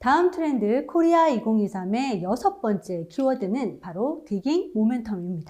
다음 트렌드 코리아 2023의 6번째 키워드는 바로 디깅 모멘텀입니다.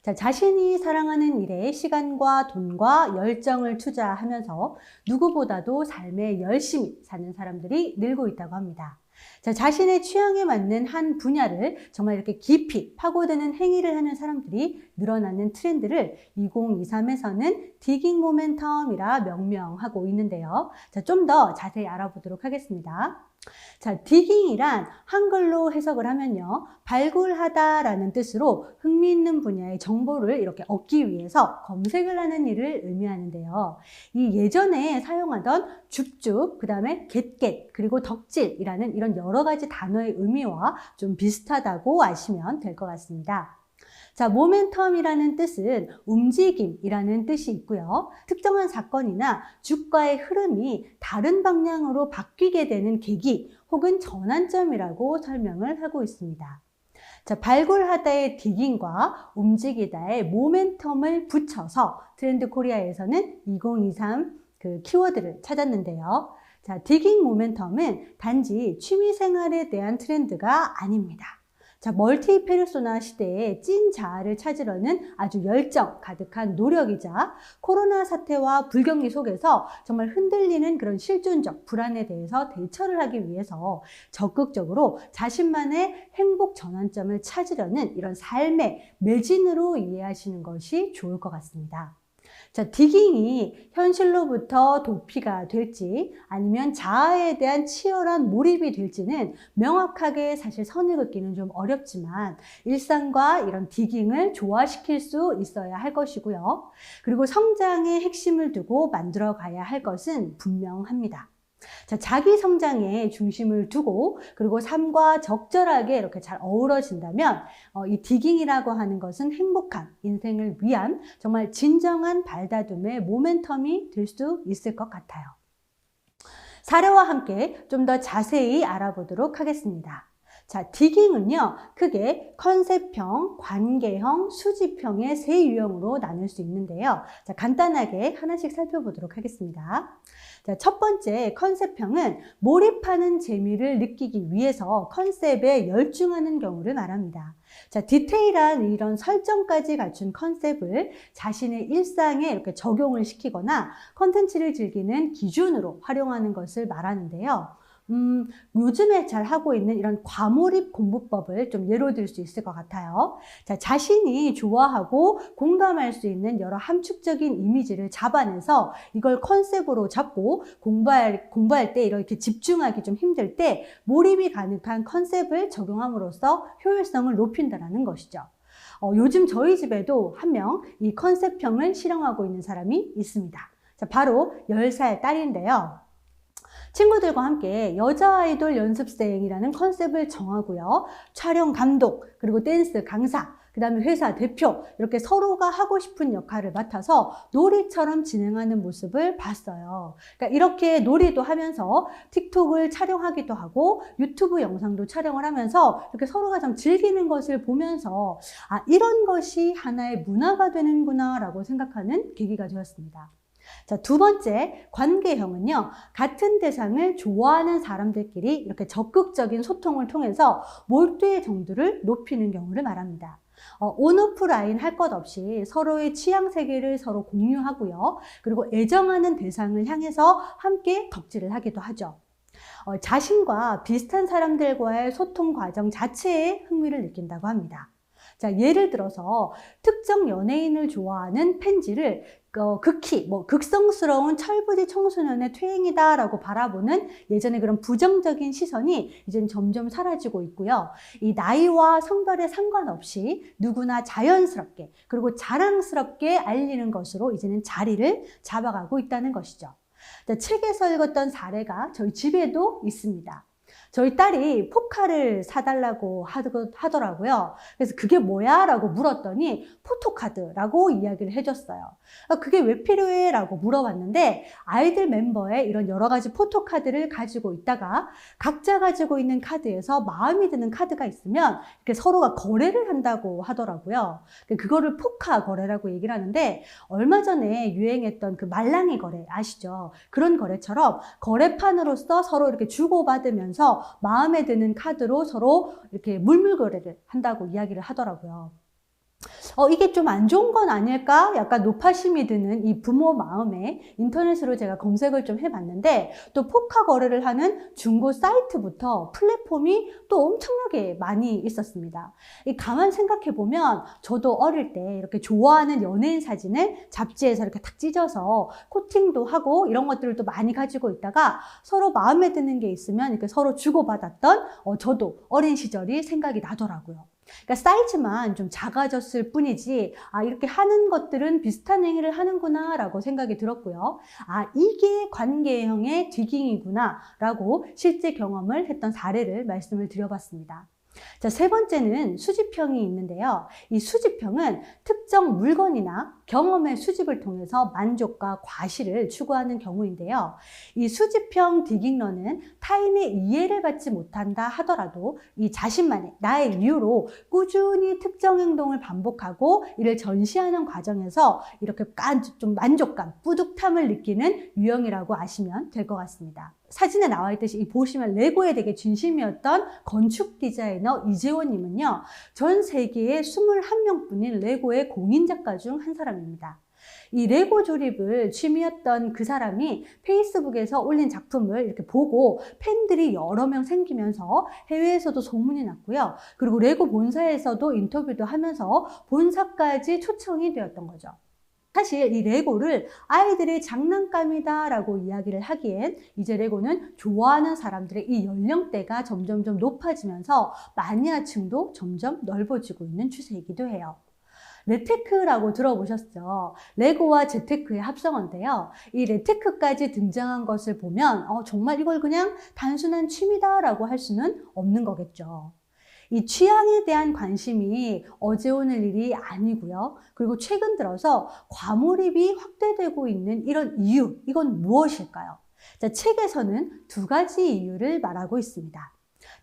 자, 자신이 사랑하는 일에 시간과 돈과 열정을 투자하면서 누구보다도 삶에 열심히 사는 사람들이 늘고 있다고 합니다. 자, 자신의 취향에 맞는 한 분야를 정말 이렇게 깊이 파고드는 행위를 하는 사람들이 늘어나는 트렌드를 2023에서는 디깅 모멘텀이라 명명하고 있는데요. 자, 좀 더 자세히 알아보도록 하겠습니다. 자, 디깅이란 한글로 해석을 하면요, 발굴하다라는 뜻으로 흥미있는 분야의 정보를 이렇게 얻기 위해서 검색을 하는 일을 의미하는데요. 이 예전에 사용하던 줍줍, 그 다음에 겟겟, 그리고 덕질이라는 이런 여러 가지 단어의 의미와 좀 비슷하다고 아시면 될 것 같습니다. 자, 모멘텀이라는 뜻은 움직임이라는 뜻이 있고요. 특정한 사건이나 주가의 흐름이 다른 방향으로 바뀌게 되는 계기 혹은 전환점이라고 설명을 하고 있습니다. 자, 발굴하다의 디깅과 움직이다의 모멘텀을 붙여서 트렌드 코리아에서는 2023 그 키워드를 찾았는데요. 자, 디깅 모멘텀은 단지 취미생활에 대한 트렌드가 아닙니다. 자, 멀티 페르소나 시대에 찐 자아를 찾으려는 아주 열정 가득한 노력이자 코로나 사태와 불경기 속에서 정말 흔들리는 그런 실존적 불안에 대해서 대처를 하기 위해서 적극적으로 자신만의 행복 전환점을 찾으려는 이런 삶의 매진으로 이해하시는 것이 좋을 것 같습니다. 자, 디깅이 현실로부터 도피가 될지 아니면 자아에 대한 치열한 몰입이 될지는 명확하게 사실 선을 긋기는 좀 어렵지만 일상과 이런 디깅을 조화시킬 수 있어야 할 것이고요. 그리고 성장의 핵심을 두고 만들어 가야 할 것은 분명합니다. 자, 자기 성장에 중심을 두고 그리고 삶과 적절하게 이렇게 잘 어우러진다면 이 디깅이라고 하는 것은 행복한 인생을 위한 정말 진정한 발다둠의 모멘텀이 될 수 있을 것 같아요. 사례와 함께 좀 더 자세히 알아보도록 하겠습니다. 자, 디깅은요, 크게 컨셉형, 관계형, 수집형의 세 유형으로 나눌 수 있는데요. 자, 간단하게 하나씩 살펴보도록 하겠습니다. 자, 첫 번째 컨셉형은 몰입하는 재미를 느끼기 위해서 컨셉에 열중하는 경우를 말합니다. 자, 디테일한 이런 설정까지 갖춘 컨셉을 자신의 일상에 이렇게 적용을 시키거나 컨텐츠를 즐기는 기준으로 활용하는 것을 말하는데요. 요즘에 잘 하고 있는 이런 과몰입 공부법을 좀 예로 들 수 있을 것 같아요. 자, 자신이 좋아하고 공감할 수 있는 여러 함축적인 이미지를 잡아내서 이걸 컨셉으로 잡고 공부할 때 이렇게 집중하기 좀 힘들 때 몰입이 가능한 컨셉을 적용함으로써 효율성을 높인다는 것이죠. 요즘 저희 집에도 한 명 이 컨셉형을 실행하고 있는 사람이 있습니다. 자, 바로 10살 딸인데요. 친구들과 함께 여자 아이돌 연습생이라는 컨셉을 정하고요. 촬영 감독, 그리고 댄스 강사, 그 다음에 회사 대표 이렇게 서로가 하고 싶은 역할을 맡아서 놀이처럼 진행하는 모습을 봤어요. 그러니까 이렇게 놀이도 하면서 틱톡을 촬영하기도 하고 유튜브 영상도 촬영을 하면서 이렇게 서로가 좀 즐기는 것을 보면서 아, 이런 것이 하나의 문화가 되는구나 라고 생각하는 계기가 되었습니다. 자, 두 번째 관계형은요, 같은 대상을 좋아하는 사람들끼리 이렇게 적극적인 소통을 통해서 몰두의 정도를 높이는 경우를 말합니다. 온오프라인 할 것 없이 서로의 취향 세계를 서로 공유하고요. 그리고 애정하는 대상을 향해서 함께 덕질을 하기도 하죠. 자신과 비슷한 사람들과의 소통 과정 자체에 흥미를 느낀다고 합니다. 자, 예를 들어서 특정 연예인을 좋아하는 팬지를 극히 극성스러운 철부지 청소년의 퇴행이다라고 바라보는 예전에 그런 부정적인 시선이 이제는 점점 사라지고 있고요. 이 나이와 성별에 상관없이 누구나 자연스럽게 그리고 자랑스럽게 알리는 것으로 이제는 자리를 잡아가고 있다는 것이죠. 자, 책에서 읽었던 사례가 저희 집에도 있습니다. 저희 딸이 포카를 사달라고 하더라고요. 그래서 그게 뭐야? 라고 물었더니 포토카드라고 이야기를 해줬어요. 그게 왜 필요해? 라고 물어봤는데 아이들 멤버에 이런 여러 가지 포토카드를 가지고 있다가 각자 가지고 있는 카드에서 마음에 드는 카드가 있으면 이렇게 서로가 거래를 한다고 하더라고요. 그거를 포카 거래라고 얘기를 하는데 얼마 전에 유행했던 그 말랑이 거래 아시죠? 그런 거래처럼 거래판으로서 서로 이렇게 주고받으면서 하면서 마음에 드는 카드로 서로 이렇게 물물거래를 한다고 이야기를 하더라고요. 이게 좀 안 좋은 건 아닐까? 약간 노파심이 드는 이 부모 마음에 인터넷으로 제가 검색을 좀 해봤는데 또 포카 거래를 하는 중고 사이트부터 플랫폼이 또 엄청나게 많이 있었습니다. 가만 생각해보면 저도 어릴 때 이렇게 좋아하는 연예인 사진을 잡지에서 이렇게 탁 찢어서 코팅도 하고 이런 것들을 또 많이 가지고 있다가 서로 마음에 드는 게 있으면 이렇게 서로 주고받았던 저도 어린 시절이 생각이 나더라고요. 그러니까 사이즈만 좀 작아졌을 뿐이지 이렇게 하는 것들은 비슷한 행위를 하는구나 라고 생각이 들었고요. 이게 관계형의 디깅이구나 라고 실제 경험을 했던 사례를 말씀을 드려봤습니다. 자, 세 번째는 수집형이 있는데요. 이 수집형은 특정 물건이나 경험의 수집을 통해서 만족과 과시를 추구하는 경우인데요. 이 수집형 디깅러는 타인의 이해를 받지 못한다 하더라도 이 자신만의 나의 이유로 꾸준히 특정 행동을 반복하고 이를 전시하는 과정에서 이렇게 좀 만족감, 뿌듯함을 느끼는 유형이라고 아시면 될 것 같습니다. 사진에 나와 있듯이 보시면 레고에 되게 진심이었던 건축 디자이너 이재원 님은요, 전 세계에 21명뿐인 레고의 공인작가 중 한 사람입니다. 이 레고 조립을 취미였던 그 사람이 페이스북에서 올린 작품을 이렇게 보고 팬들이 여러 명 생기면서 해외에서도 소문이 났고요. 그리고 레고 본사에서도 인터뷰도 하면서 본사까지 초청이 되었던 거죠. 사실 이 레고를 아이들의 장난감이다 라고 이야기를 하기엔 이제 레고는 좋아하는 사람들의 이 연령대가 점점 높아지면서 마니아층도 점점 넓어지고 있는 추세이기도 해요. 레테크라고 들어보셨죠? 레고와 재테크의 합성어인데요. 이 레테크까지 등장한 것을 보면 정말 이걸 그냥 단순한 취미다라고 할 수는 없는 거겠죠. 이 취향에 대한 관심이 어제 오늘 일이 아니고요. 그리고 최근 들어서 과몰입이 확대되고 있는 이런 이유, 이건 무엇일까요? 자, 책에서는 두 가지 이유를 말하고 있습니다.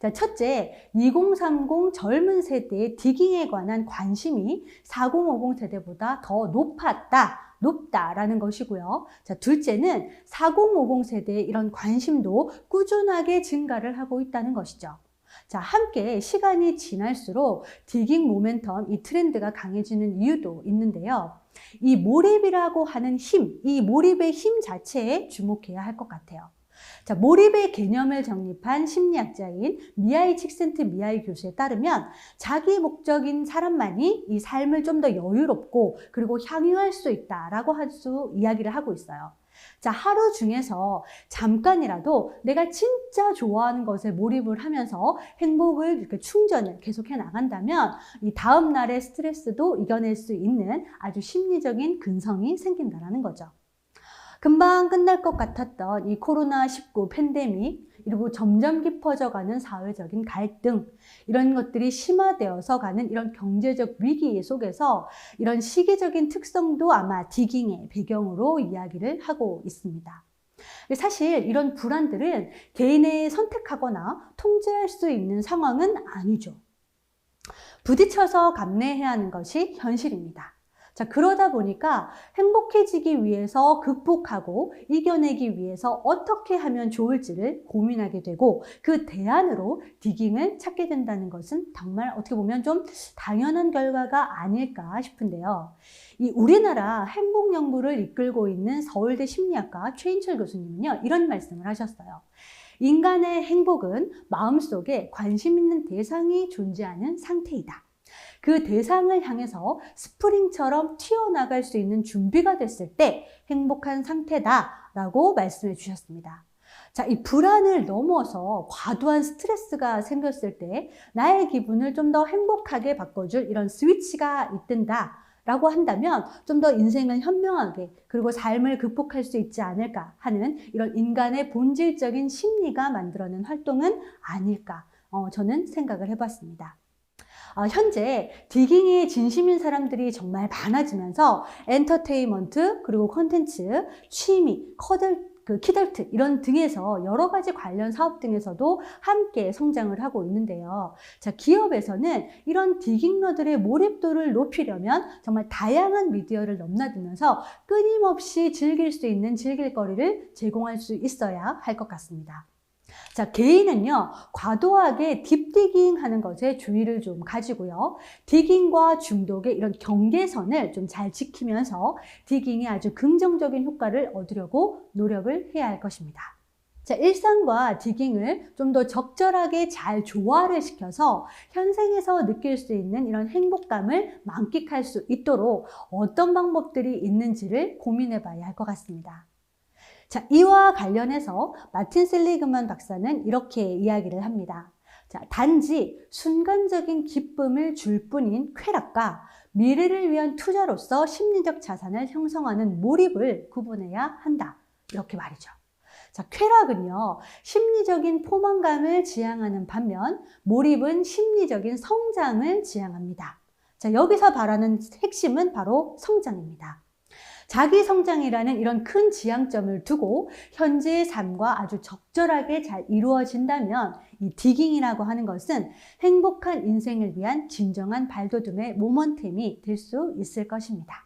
자, 첫째, 2030 젊은 세대의 디깅에 관한 관심이 4050 세대보다 더 높다라는 것이고요. 자, 둘째는 4050 세대의 이런 관심도 꾸준하게 증가를 하고 있다는 것이죠. 자, 함께 시간이 지날수록 디깅 모멘텀, 이 트렌드가 강해지는 이유도 있는데요. 이 몰입이라고 하는 힘, 이 몰입의 힘 자체에 주목해야 할 것 같아요. 자, 몰입의 개념을 정립한 심리학자인 미하이 칙센트미하이 교수에 따르면 자기 목적인 사람만이 이 삶을 좀 더 여유롭고 그리고 향유할 수 있다라고 이야기를 하고 있어요. 자, 하루 중에서 잠깐이라도 내가 진짜 좋아하는 것에 몰입을 하면서 행복을 이렇게 충전을 계속해 나간다면 이 다음 날의 스트레스도 이겨낼 수 있는 아주 심리적인 근성이 생긴다는 거죠. 금방 끝날 것 같았던 이 코로나19 팬데믹, 그리고 점점 깊어져가는 사회적인 갈등, 이런 것들이 심화되어서 가는 이런 경제적 위기 속에서 이런 시기적인 특성도 아마 디깅의 배경으로 이야기를 하고 있습니다. 사실 이런 불안들은 개인이 선택하거나 통제할 수 있는 상황은 아니죠. 부딪혀서 감내해야 하는 것이 현실입니다. 자, 그러다 보니까 행복해지기 위해서 극복하고 이겨내기 위해서 어떻게 하면 좋을지를 고민하게 되고 그 대안으로 디깅을 찾게 된다는 것은 정말 어떻게 보면 좀 당연한 결과가 아닐까 싶은데요. 이 우리나라 행복연구를 이끌고 있는 서울대 심리학과 최인철 교수님은요, 이런 말씀을 하셨어요. 인간의 행복은 마음속에 관심 있는 대상이 존재하는 상태이다. 그 대상을 향해서 스프링처럼 튀어나갈 수 있는 준비가 됐을 때 행복한 상태다라고 말씀해 주셨습니다. 자, 이 불안을 넘어서 과도한 스트레스가 생겼을 때 나의 기분을 좀 더 행복하게 바꿔줄 이런 스위치가 있든다라고 한다면 좀 더 인생을 현명하게 그리고 삶을 극복할 수 있지 않을까 하는 이런 인간의 본질적인 심리가 만들어낸 활동은 아닐까 저는 생각을 해봤습니다. 현재 디깅에 진심인 사람들이 정말 많아지면서 엔터테인먼트, 그리고 콘텐츠, 취미, 키덜트 이런 등에서 여러 가지 관련 사업 등에서도 함께 성장을 하고 있는데요. 자, 기업에서는 이런 디깅러들의 몰입도를 높이려면 정말 다양한 미디어를 넘나들면서 끊임없이 즐길 수 있는 즐길거리를 제공할 수 있어야 할 것 같습니다. 자, 개인은요, 과도하게 딥디깅 하는 것에 주의를 좀 가지고요. 디깅과 중독의 이런 경계선을 좀 잘 지키면서 디깅이 아주 긍정적인 효과를 얻으려고 노력을 해야 할 것입니다. 자, 일상과 디깅을 좀 더 적절하게 잘 조화를 시켜서 현생에서 느낄 수 있는 이런 행복감을 만끽할 수 있도록 어떤 방법들이 있는지를 고민해 봐야 할 것 같습니다. 자, 이와 관련해서 마틴 셀리그만 박사는 이렇게 이야기를 합니다. 자, 단지 순간적인 기쁨을 줄 뿐인 쾌락과 미래를 위한 투자로서 심리적 자산을 형성하는 몰입을 구분해야 한다. 이렇게 말이죠. 자, 쾌락은요, 심리적인 포만감을 지향하는 반면 몰입은 심리적인 성장을 지향합니다. 자, 여기서 말하는 핵심은 바로 성장입니다. 자기 성장이라는 이런 큰 지향점을 두고 현재의 삶과 아주 적절하게 잘 이루어진다면 이 디깅이라고 하는 것은 행복한 인생을 위한 진정한 발돋움의 모먼텀이 될 수 있을 것입니다.